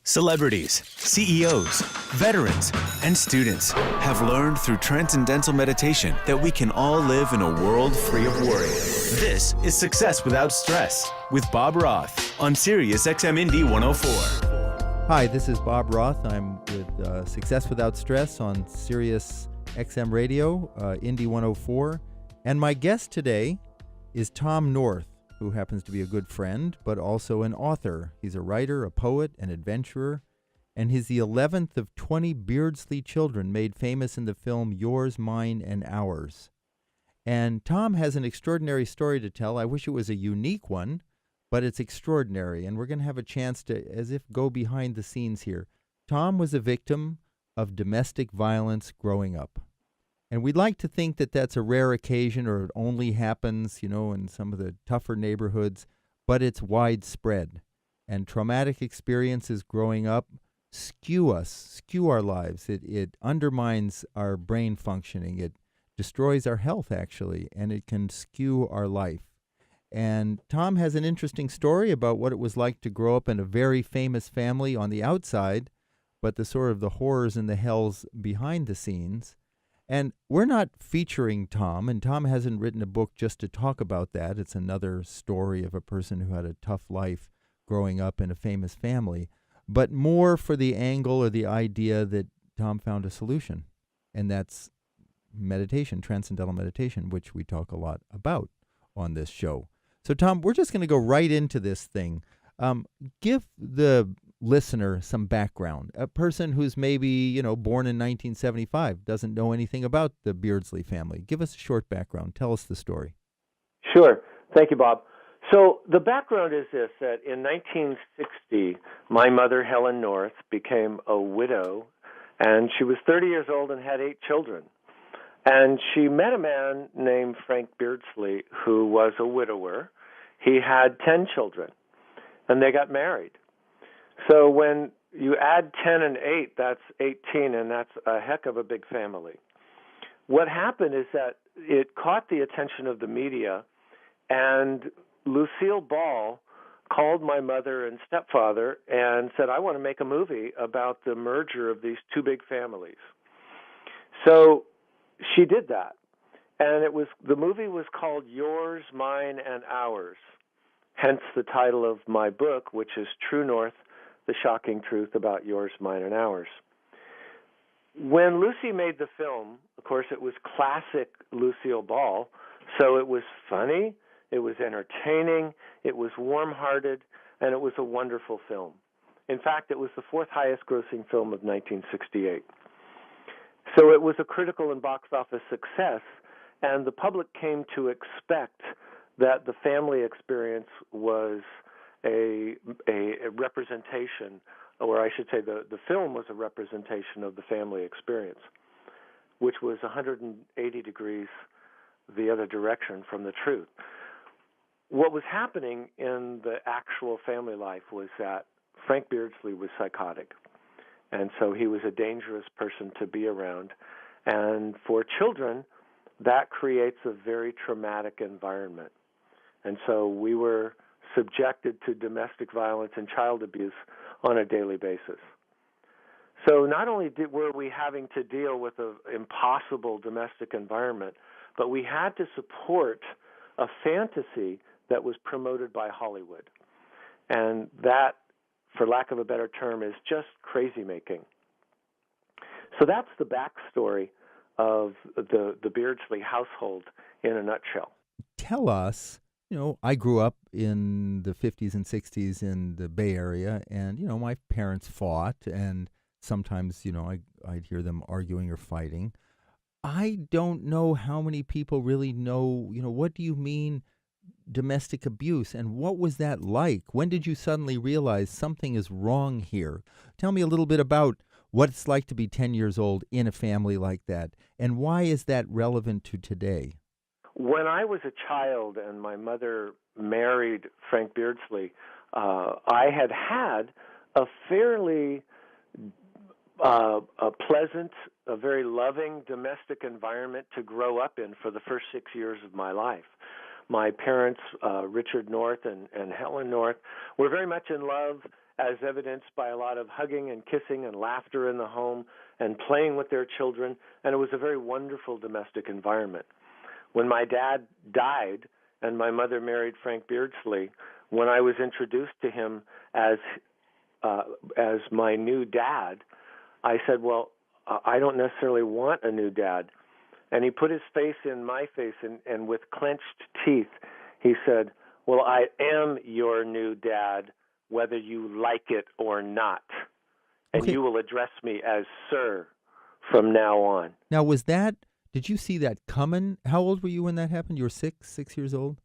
Celebrities, CEOs, veterans, and students have learned through Transcendental meditation that we can all live in a world free of worry. This is Success Without Stress with Bob Roth on Sirius XM Indy 104. Hi, this is Bob Roth. I'm with Success Without Stress on Sirius XM Radio, Indy 104. And my guest today is Tom North, who happens to be a good friend, but also an author. He's a writer, a poet, an adventurer, and he's the 11th of 20 Beardsley children made famous in the film Yours, Mine, and Ours. And Tom has an extraordinary story to tell. I wish it was a unique one, but it's extraordinary, and we're going to have a chance to, as if, go behind the scenes here. Tom was a victim of domestic violence growing up. And we'd like to think that that's a rare occasion or it only happens, in some of the tougher neighborhoods, but it's widespread. And traumatic experiences growing up skew our lives. It undermines our brain functioning. It destroys our health, actually, and it can skew our life. And Tom has an interesting story about what it was like to grow up in a very famous family on the outside, but the sort of the horrors and the hells behind the scenes. And we're not featuring Tom, and Tom hasn't written a book just to talk about that. It's another story of a person who had a tough life growing up in a famous family, but more for the angle or the idea that Tom found a solution, and that's meditation, transcendental meditation, which we talk a lot about on this show. So, Tom, we're just going to go right into this thing. Give the listener some background. A person who's maybe, born in 1975, doesn't know anything about the Beardsley family. Give us a short background. Tell us the story. Sure. Thank you, Bob. So the background is this, that in 1960, my mother, Helen North, became a widow, and she was 30 years old and had 8 children. And she met a man named Frank Beardsley, who was a widower. He had 10 children, and they got married. So when you add 10 and 8, that's 18, and that's a heck of a big family. What happened is that it caught the attention of the media, and Lucille Ball called my mother and stepfather and said, I want to make a movie about the merger of these two big families. So she did that, and the movie was called Yours, Mine, and Ours, hence the title of my book, which is True North, The Shocking Truth About Yours, Mine, and Ours. When Lucy made the film, of course, it was classic Lucille Ball, so it was funny, it was entertaining, it was warm-hearted, and it was a wonderful film. In fact, it was the 4th highest-grossing film of 1968. So it was a critical and box office success, and the public came to expect that the family experience was a representation, or I should say the film was a representation of the family experience, which was 180 degrees the other direction from the truth. What was happening in the actual family life was that Frank Beardsley was psychotic, and so he was a dangerous person to be around. And for children, that creates a very traumatic environment. And so we were subjected to domestic violence and child abuse on a daily basis. So not only were we having to deal with an impossible domestic environment, but we had to support a fantasy that was promoted by Hollywood. And that, for lack of a better term, is just crazy-making. So that's the backstory of the Beardsley household in a nutshell. Tell us, I grew up in the 50s and 60s in the Bay Area, and, my parents fought, and sometimes, I'd hear them arguing or fighting. I don't know how many people really know, what do you mean domestic abuse, and what was that like? When did you suddenly realize something is wrong here? Tell me a little bit about what it's like to be 10 years old in a family like that, and why is that relevant to today? When I was a child and my mother married Frank Beardsley, I had a fairly a pleasant, a very loving domestic environment to grow up in for the first 6 years of my life. My parents, Richard North and Helen North, were very much in love, as evidenced by a lot of hugging and kissing and laughter in the home and playing with their children, and it was a very wonderful domestic environment. When my dad died and my mother married Frank Beardsley, when I was introduced to him as my new dad, I said, well, I don't necessarily want a new dad. And he put his face in my face, and with clenched teeth, he said, well, I am your new dad, whether you like it or not. And Okay. you will address me as sir from now on. Now, did you see that coming? How old were you when that happened? You were 6 years old?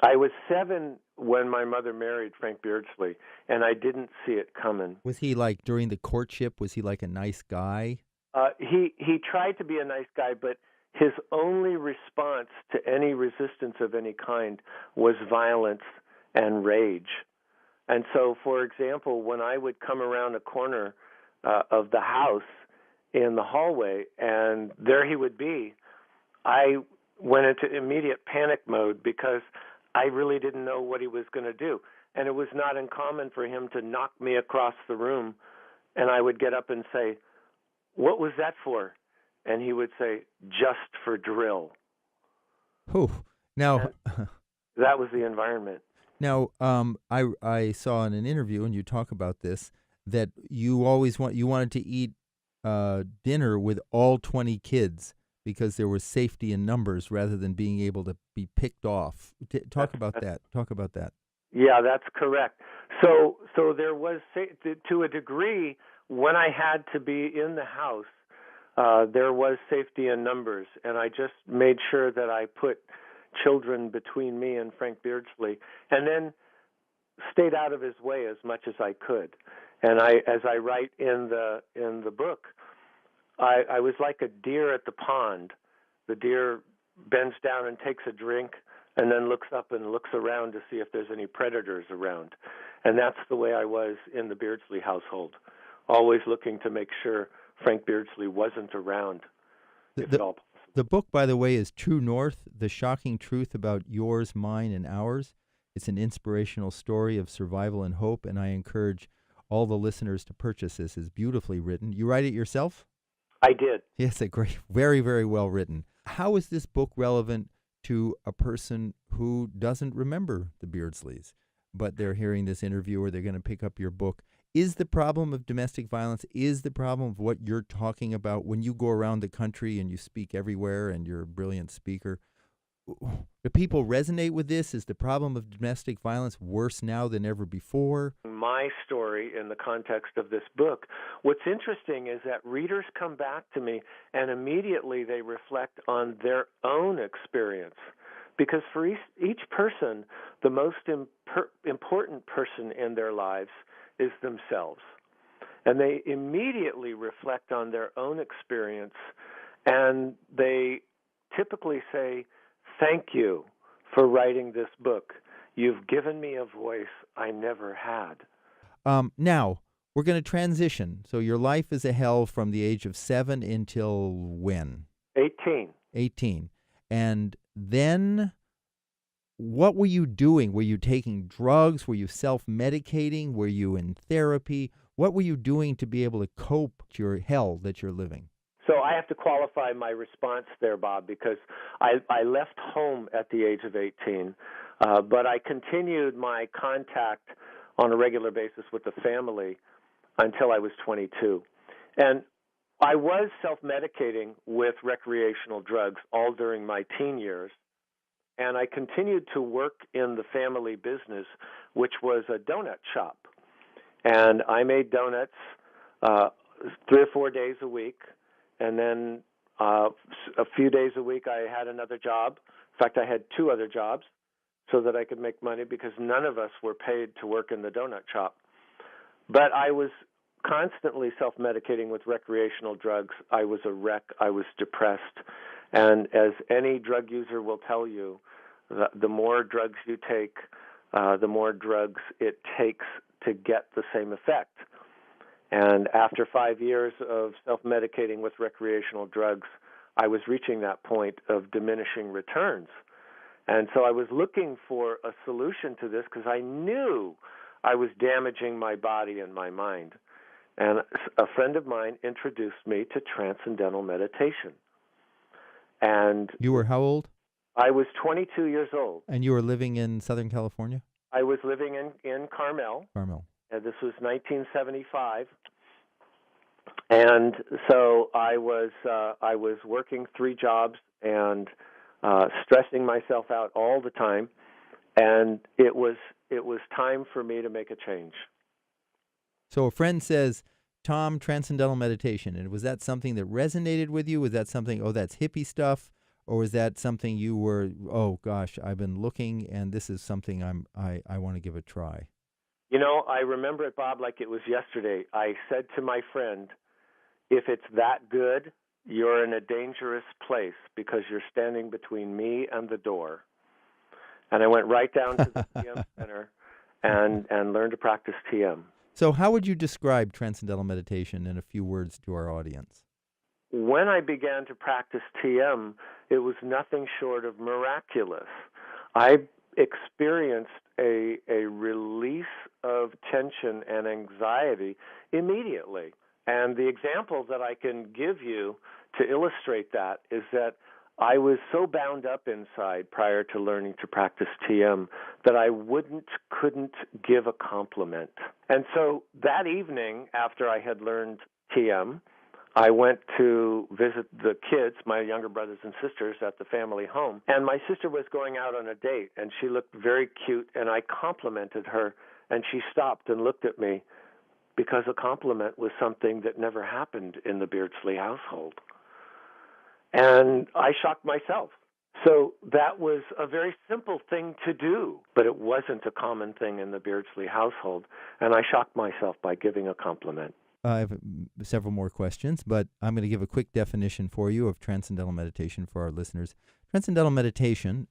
I was 7 when my mother married Frank Beardsley, and I didn't see it coming. Was he like, during the courtship, was he like a nice guy? He tried to be a nice guy, but his only response to any resistance of any kind was violence and rage. And so, for example, when I would come around a corner of the house in the hallway, and there he would be, I went into immediate panic mode because I really didn't know what he was going to do. And it was not uncommon for him to knock me across the room, and I would get up and say, "What was that for?" And he would say, "Just for drill." Whew. Now, That was the environment. Now, I saw in an interview, and you talk about this, that you wanted to eat dinner with all 20 kids because there was safety in numbers rather than being able to be picked off. Talk about that. Talk about that. Yeah, that's correct. So there was, to a degree, when I had to be in the house, there was safety in numbers, and I just made sure that I put children between me and Frank Beardsley, and then stayed out of his way as much as I could. And as I write in the book, I was like a deer at the pond. The deer bends down and takes a drink, and then looks up and looks around to see if there's any predators around. And that's the way I was in the Beardsley household, always looking to make sure Frank Beardsley wasn't around, if at all possible. The book, by the way, is True North, The Shocking Truth About Yours, Mine, and Ours. It's an inspirational story of survival and hope, and I encourage all the listeners to purchase this. It's beautifully written. You write it yourself? I did. Yes, a great, very, very well written. How is this book relevant to a person who doesn't remember the Beardsleys, but they're hearing this interview or they're going to pick up your book? Is the problem of domestic violence, is the problem of what you're talking about when you go around the country and you speak everywhere and you're a brilliant speaker? Do people resonate with this? Is the problem of domestic violence worse now than ever before? My story in the context of this book, what's interesting is that readers come back to me and immediately they reflect on their own experience. Because for each person, the most important person in their lives is themselves. And they immediately reflect on their own experience, and they typically say, "Thank you for writing this book. You've given me a voice I never had." Now, we're going to transition. So your life is a hell from the age of 7 until when? 18. 18. And then what were you doing? Were you taking drugs? Were you self-medicating? Were you in therapy? What were you doing to be able to cope with your hell that you're living? So I have to qualify my response there, Bob, because I left home at the age of 18, but I continued my contact on a regular basis with the family until I was 22. And I was self-medicating with recreational drugs all during my teen years, and I continued to work in the family business, which was a donut shop. And I made donuts 3 or 4 days a week. And then a few days a week I had another job. In fact, I had 2 other jobs so that I could make money because none of us were paid to work in the donut shop. But I was constantly self-medicating with recreational drugs. I was a wreck. I was depressed. And as any drug user will tell you, the more drugs you take, the more drugs it takes to get the same effect. And after 5 years of self-medicating with recreational drugs, I was reaching that point of diminishing returns. And so I was looking for a solution to this because I knew I was damaging my body and my mind. And a friend of mine introduced me to Transcendental meditation. And You were how old? I was 22 years old. And you were living in Southern California? I was living in Carmel. Carmel. And this was 1975. And so I was working 3 jobs and stressing myself out all the time. And it was time for me to make a change. So a friend says, Tom, Transcendental meditation. And was that something that resonated with you? Was that something, oh, that's hippie stuff? Or was that something you were, oh, gosh, I've been looking, and this is something I want to give a try? You know, I remember it, Bob, like it was yesterday. I said to my friend, if it's that good, you're in a dangerous place because you're standing between me and the door. And I went right down to the TM Center and learned to practice TM. So how would you describe Transcendental meditation in a few words to our audience? When I began to practice TM, it was nothing short of miraculous. I experienced a release of tension and anxiety immediately. And the example that I can give you to illustrate that is that I was so bound up inside prior to learning to practice TM that I couldn't give a compliment. And so that evening, after I had learned TM, I went to visit the kids, my younger brothers and sisters, at the family home. And my sister was going out on a date, and she looked very cute, and I complimented her, and she stopped and looked at me because a compliment was something that never happened in the Beardsley household. And I shocked myself. So that was a very simple thing to do, but it wasn't a common thing in the Beardsley household, and I shocked myself by giving a compliment. I have several more questions, but I'm going to give a quick definition for you of Transcendental meditation for our listeners. Transcendental meditation,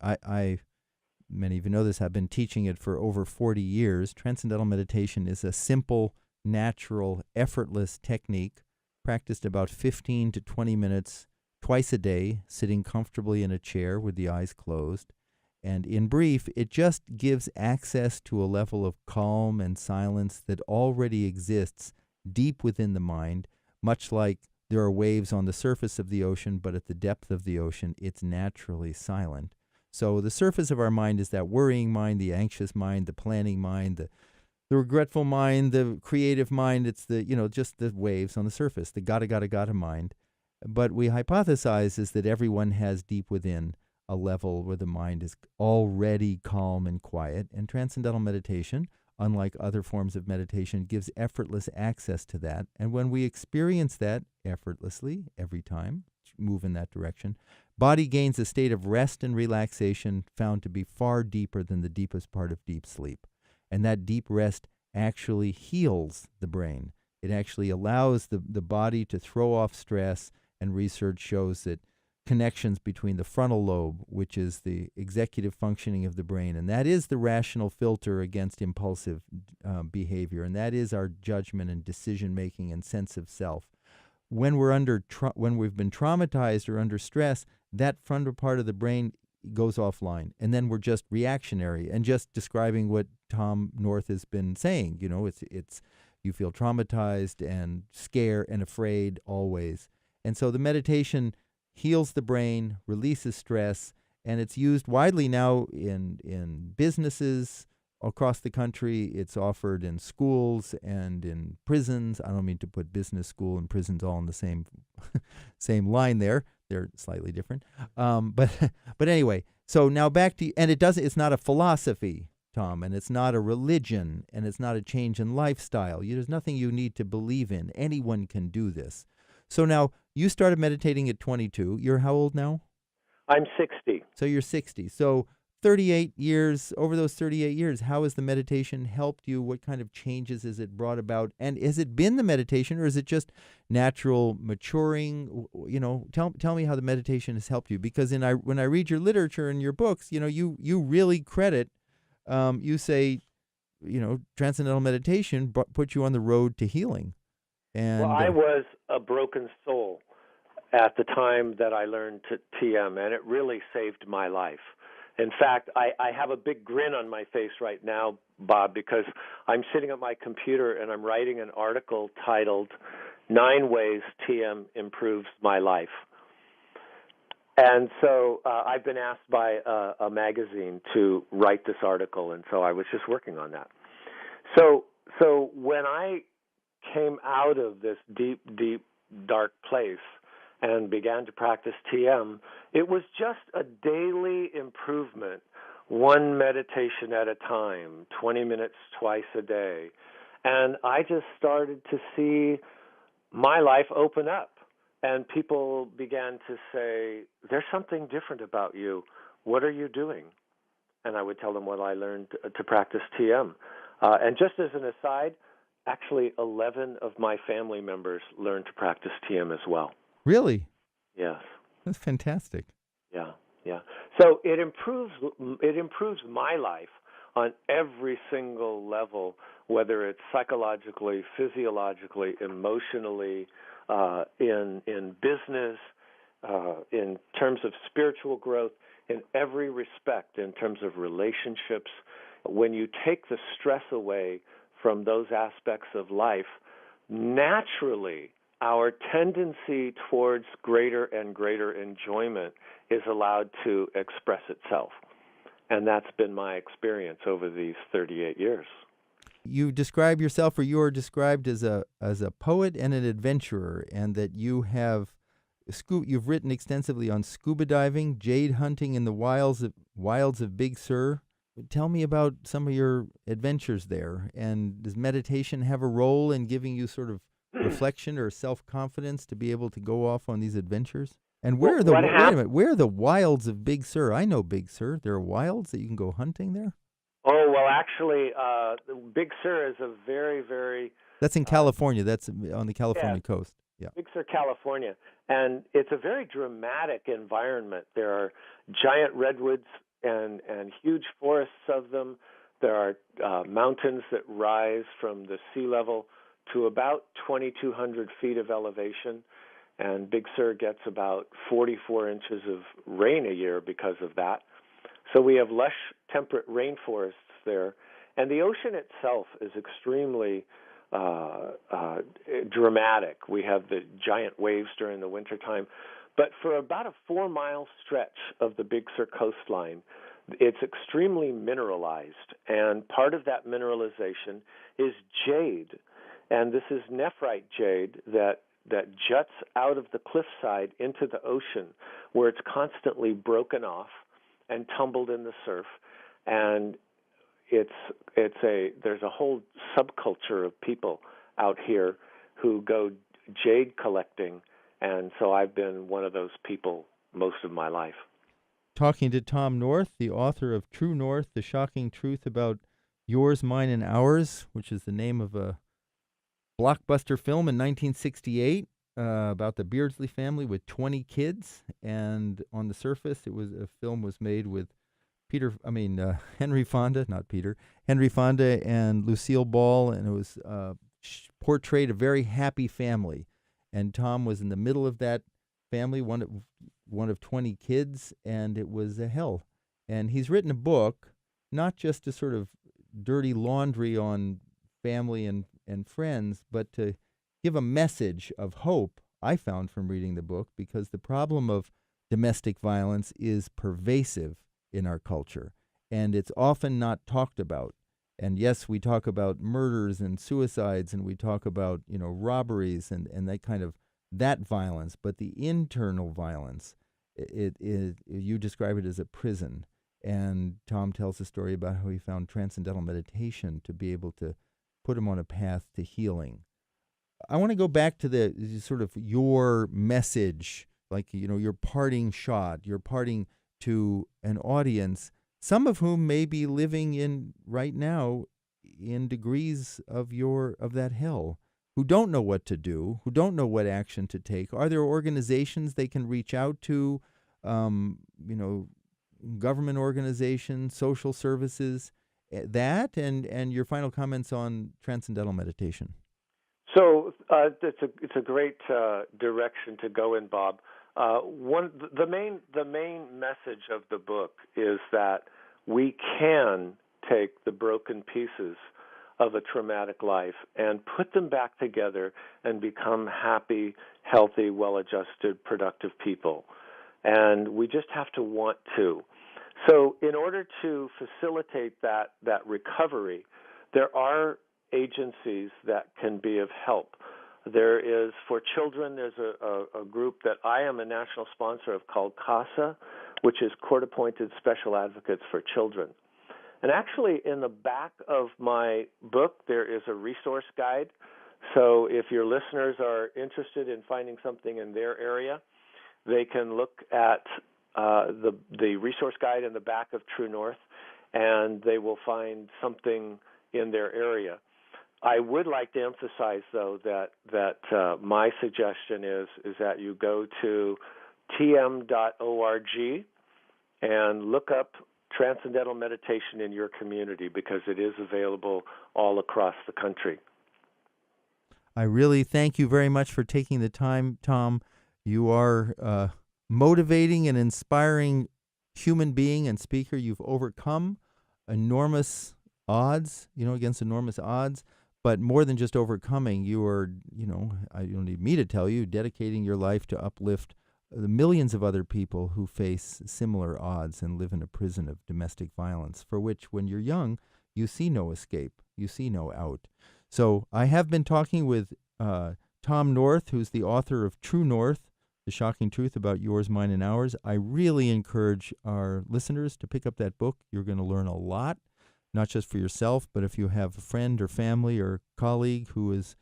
many of you know this, I've been teaching it for over 40 years. Transcendental meditation is a simple, natural, effortless technique practiced about 15 to 20 minutes twice a day, sitting comfortably in a chair with the eyes closed. And in brief, it just gives access to a level of calm and silence that already exists deep within the mind, much like there are waves on the surface of the ocean, but at the depth of the ocean, it's naturally silent. So the surface of our mind is that worrying mind, the anxious mind, the planning mind, the regretful mind, the creative mind. It's just the waves on the surface, the gotta mind. But we hypothesize is that everyone has deep within a level where the mind is already calm and quiet. And Transcendental meditation, unlike other forms of meditation, gives effortless access to that. And when we experience that effortlessly every time, move in that direction, body gains a state of rest and relaxation found to be far deeper than the deepest part of deep sleep. And that deep rest actually heals the brain. It actually allows the body to throw off stress, and research shows that connections between the frontal lobe, which is the executive functioning of the brain, and that is the rational filter against impulsive behavior, and that is our judgment and decision-making and sense of self. When when we've been traumatized or under stress, that frontal part of the brain goes offline, and then we're just reactionary and just describing what Tom North has been saying. You know, it's you feel traumatized and scared and afraid always. And so the meditation heals the brain, releases stress, and it's used widely now in businesses across the country. It's offered in schools and in prisons. I don't mean to put business school and prisons all in the same same line there. They're slightly different. But anyway, so now back to, and it's not a philosophy, Tom, and it's not a religion, and it's not a change in lifestyle. There's nothing you need to believe in. Anyone can do this. So now, you started meditating at 22. You're how old now? I'm 60. So you're 60. So 38 years, over those 38 years, how has the meditation helped you? What kind of changes has it brought about? And has it been the meditation, or is it just natural maturing? You know, tell me how the meditation has helped you. Because when I read your literature and your books, you know, you really credit, you say, you know, Transcendental meditation put you on the road to healing. And, well, I was a broken soul at the time that I learned TM, and it really saved my life. In fact, I have a big grin on my face right now, Bob, because I'm sitting at my computer and I'm writing an article titled 9 Ways TM Improves My Life. And so I've been asked by a magazine to write this article, and so I was just working on that. So when I came out of this deep, deep, dark place and began to practice TM, it was just a daily improvement, one meditation at a time, 20 minutes twice a day. And I just started to see my life open up. And people began to say, there's something different about you. What are you doing? And I would tell them what I learned to practice TM. And just as an aside, actually 11 of my family members learned to practice TM as well. Really? Yes. That's fantastic. Yeah. So it improves my life on every single level, whether it's psychologically, physiologically, emotionally, in business, in terms of spiritual growth, in every respect, in terms of relationships. When you take the stress away from those aspects of life, naturally our tendency towards greater and greater enjoyment is allowed to express itself. And that's been my experience over these 38 years. You describe yourself, or you are described as a poet and an adventurer, and that you have you've written extensively on scuba diving, jade hunting in the wilds of Big Sur. Tell me about some of your adventures there. And does meditation have a role in giving you sort of reflection or self-confidence to be able to go off on these adventures? And where are the where are the wilds of Big Sur? I know Big Sur. There are wilds that you can go hunting there? Oh, well, actually, Big Sur is a very, very... That's in California. That's on the California coast. Yeah. Big Sur, California. And it's a very dramatic environment. There are giant redwoods and huge forests of them. There are mountains that rise from the sea level to about 2,200 feet of elevation. And Big Sur gets about 44 inches of rain a year because of that. So we have lush, temperate rainforests there. And the ocean itself is extremely dramatic. We have the giant waves during the wintertime. But for about a 4-mile stretch of the Big Sur coastline, it's extremely mineralized. And part of that mineralization is jade. And this is nephrite jade that juts out of the cliffside into the ocean, where it's constantly broken off and tumbled in the surf. And there's a whole subculture of people out here who go jade collecting, and so I've been one of those people most of my life. Talking to Tom North, the author of True North, The Shocking Truth About Yours, Mine, and Ours, which is the name of a blockbuster film in 1968 about the Beardsley family with 20 kids. And on the surface, a film was made with Henry Fonda and Lucille Ball, and it was portrayed a very happy family. And Tom was in the middle of that family, one of 20 kids, and it was a hell. And he's written a book, not just to sort of dirty laundry on family and friends, but to give a message of hope, I found from reading the book, because the problem of domestic violence is pervasive in our culture, and it's often not talked about. And yes, we talk about murders and suicides, and we talk about, robberies and that violence, but the internal violence, you describe it as a prison. And Tom tells a story about how he found transcendental meditation to be able to put him on a path to healing. I want to go back to the sort of your message, like, your parting shot, your parting to an audience, some of whom may be living in right now in degrees of that hell, who don't know what to do, who don't know what action to take. Are there organizations they can reach out to, government organizations, social services, that, and your final comments on transcendental meditation? So it's a great direction to go in, Bob. the main message of the book is that we can take the broken pieces of a traumatic life and put them back together and become happy, healthy, well-adjusted, productive people. And we just have to want to. So in order to facilitate that recovery, there are agencies that can be of help. There is, for children, there's a group that I am a national sponsor of called CASA, which is Court-Appointed Special Advocates for Children. And actually, in the back of my book, there is a resource guide. So if your listeners are interested in finding something in their area, they can look at the resource guide in the back of True North, and they will find something in their area. I would like to emphasize, though, that my suggestion is that you go to tm.org and look up Transcendental Meditation in your community, because it is available all across the country. I really thank you very much for taking the time, Tom. You are motivating and inspiring human being and speaker. You've overcome enormous odds, against enormous odds. But more than just overcoming, you are, I don't need me to tell you, dedicating your life to uplift the millions of other people who face similar odds and live in a prison of domestic violence, for which, when you're young, you see no escape, you see no out. So I have been talking with Tom North, who's the author of True North, The Shocking Truth About Yours, Mine, and Ours. I really encourage our listeners to pick up that book. You're going to learn a lot, not just for yourself, but if you have a friend or family or colleague who is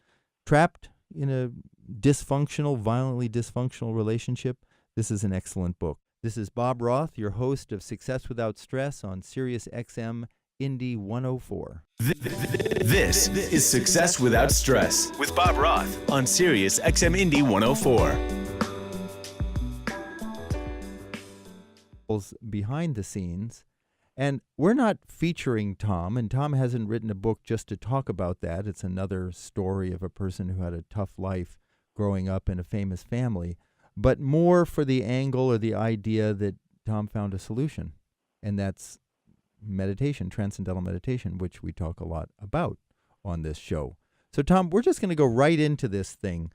trapped in a violently dysfunctional relationship, this is an excellent book. This is Bob Roth, your host of Success Without Stress on Sirius XM Indy 104. This is Success Without Stress with Bob Roth on Sirius XM Indy 104. Behind the scenes. And we're not featuring Tom, and Tom hasn't written a book just to talk about that. It's another story of a person who had a tough life growing up in a famous family, but more for the angle or the idea that Tom found a solution, and that's meditation, transcendental meditation, which we talk a lot about on this show. So, Tom, we're just going to go right into this thing.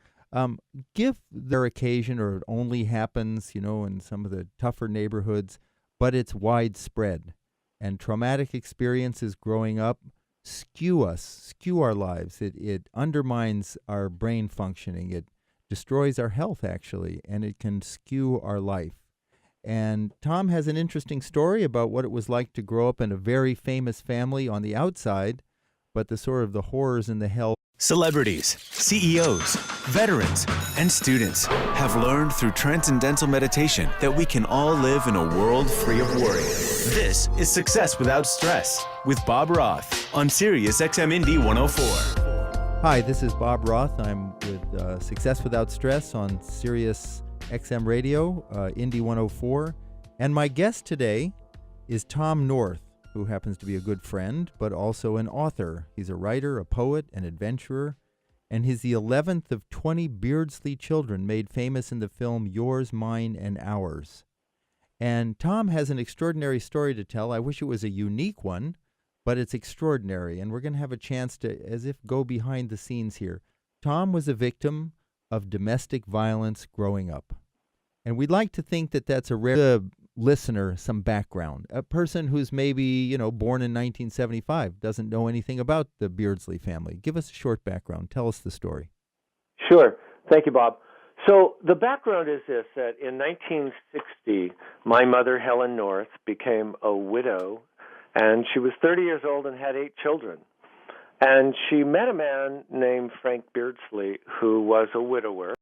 Give their occasion, or it only happens, in some of the tougher neighborhoods, but it's widespread. And traumatic experiences growing up skew our lives. It undermines our brain functioning. It destroys our health, actually, and it can skew our life. And Tom has an interesting story about what it was like to grow up in a very famous family on the outside, but the sort of the horrors and the hell. Celebrities, CEOs, veterans, and students have learned through Transcendental Meditation that we can all live in a world free of worry. This is Success Without Stress with Bob Roth on Sirius XM Indy 104. Hi, this is Bob Roth. I'm with Success Without Stress on Sirius XM Radio, Indy 104. And my guest today is Tom North, who happens to be a good friend, but also an author. He's a writer, a poet, an adventurer, and he's the 11th of 20 Beardsley children made famous in the film Yours, Mine, and Ours. And Tom has an extraordinary story to tell. I wish it was a unique one, but it's extraordinary, and we're going to have a chance to, as if, go behind the scenes here. Tom was a victim of domestic violence growing up, and we'd like to think that that's a rare listener some background. A person who's maybe, born in 1975, doesn't know anything about the Beardsley family. Give us a short background. Tell us the story. Sure. Thank you, Bob. So the background is this, that in 1960, my mother, Helen North, became a widow, and she was 30 years old and had 8 children. And she met a man named Frank Beardsley, who was a widower.